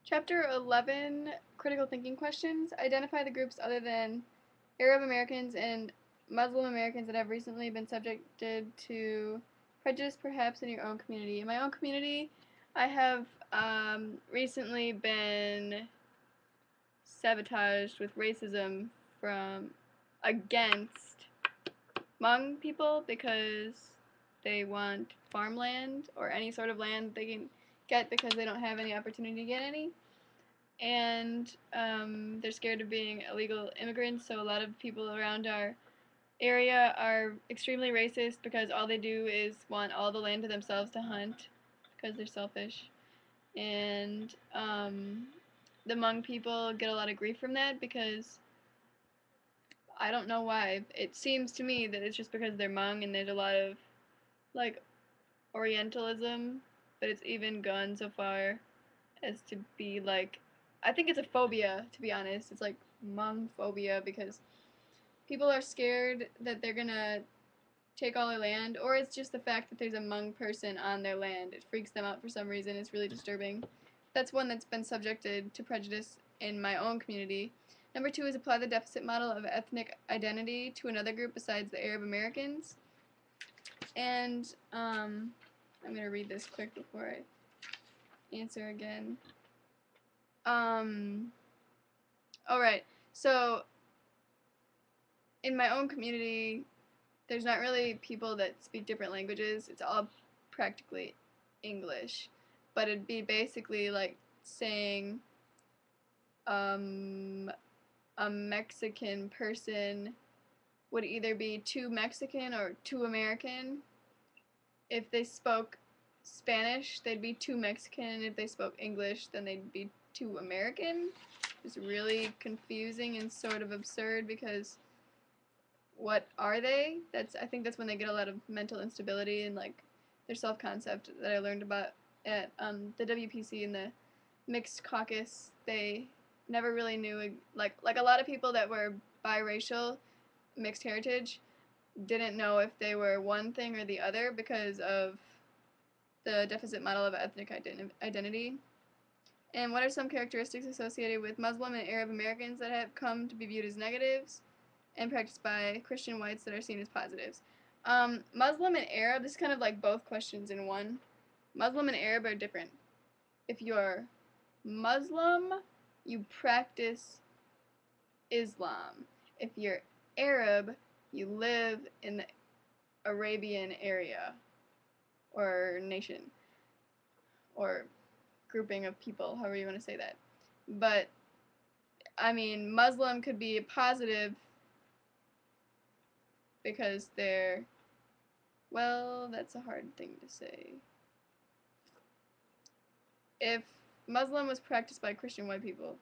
Chapter 11, Critical Thinking Questions. Identify the groups other than Arab Americans and Muslim Americans that have recently been subjected to prejudice, perhaps in your own community. In my own community, I have recently been sabotaged with racism from against Hmong people because they want farmland or any sort of land they can get because they don't have any opportunity to get any. And they're scared of being illegal immigrants, so a lot of people around our area are extremely racist because all they do is want all the land to themselves to hunt because they're selfish. And the Hmong people get a lot of grief from that because I don't know why. It seems to me that it's just because they're Hmong and there's a lot of like Orientalism, but it's even gone so far as to be like, I think it's a phobia, to be honest. It's like Hmong phobia because people are scared that they're gonna take all their land, or it's just the fact that there's a Hmong person on their land. It freaks them out for some reason. It's really disturbing. That's one that's been subjected to prejudice in my own community. Number two is apply the deficit model of ethnic identity to another group besides the Arab Americans. And I'm going to read this quick before I answer again. Alright, so in my own community, there's not really people that speak different languages. It's all practically English. But it'd be basically like saying a Mexican person would either be too Mexican or too American. If they spoke Spanish, they'd be too Mexican, and if they spoke English, then they'd be too American. It's really confusing and sort of absurd because what are they? I think that's when they get a lot of mental instability and like their self-concept that I learned about at the WPC and the mixed caucus. They never really knew like a lot of people that were biracial, mixed heritage, didn't know if they were one thing or the other because of the deficit model of ethnic identity. And what are some characteristics associated with Muslim and Arab Americans that have come to be viewed as negatives and practiced by Christian whites that are seen as positives? Muslim and Arab, this is kind of like both questions in one. Muslim and Arab are different. If you're Muslim, you practice Islam. If you're Arab, you live in the Arabian area or nation or grouping of people, however you want to say that. But I mean, Muslim could be a positive because they're, well, that's a hard thing to say. If Muslim was practiced by Christian white people,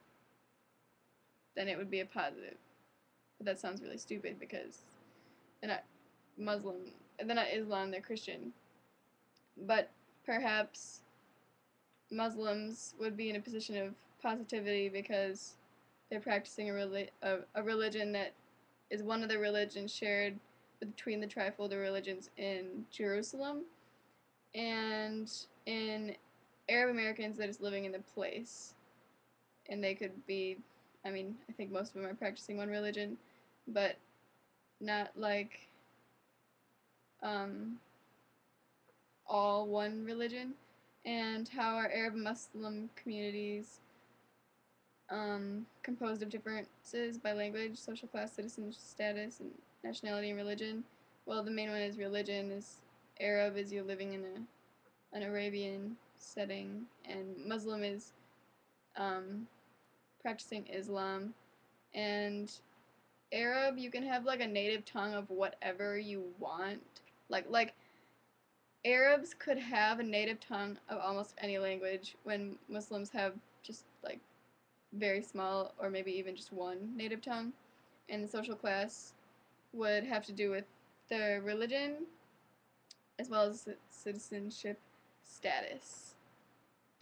then it would be a positive. But that sounds really stupid because they're not Muslim, they're not Islam, they're Christian. But perhaps Muslims would be in a position of positivity because they're practicing a religion that is one of the religions shared between the trifold religions in Jerusalem, and in Arab Americans that is living in the place. And they could be, I mean, I think most of them are practicing one religion, but not like all one religion. And how are Arab Muslim communities composed of differences by language, social class, citizen status, and nationality and religion? Well, the main one is religion. Is Arab is you're living in an Arabian setting, and Muslim is practicing Islam. And Arab, you can have like a native tongue of whatever you want. Like Arabs could have a native tongue of almost any language when Muslims have just like very small or maybe even just one native tongue. And the social class would have to do with the religion as well as citizenship status.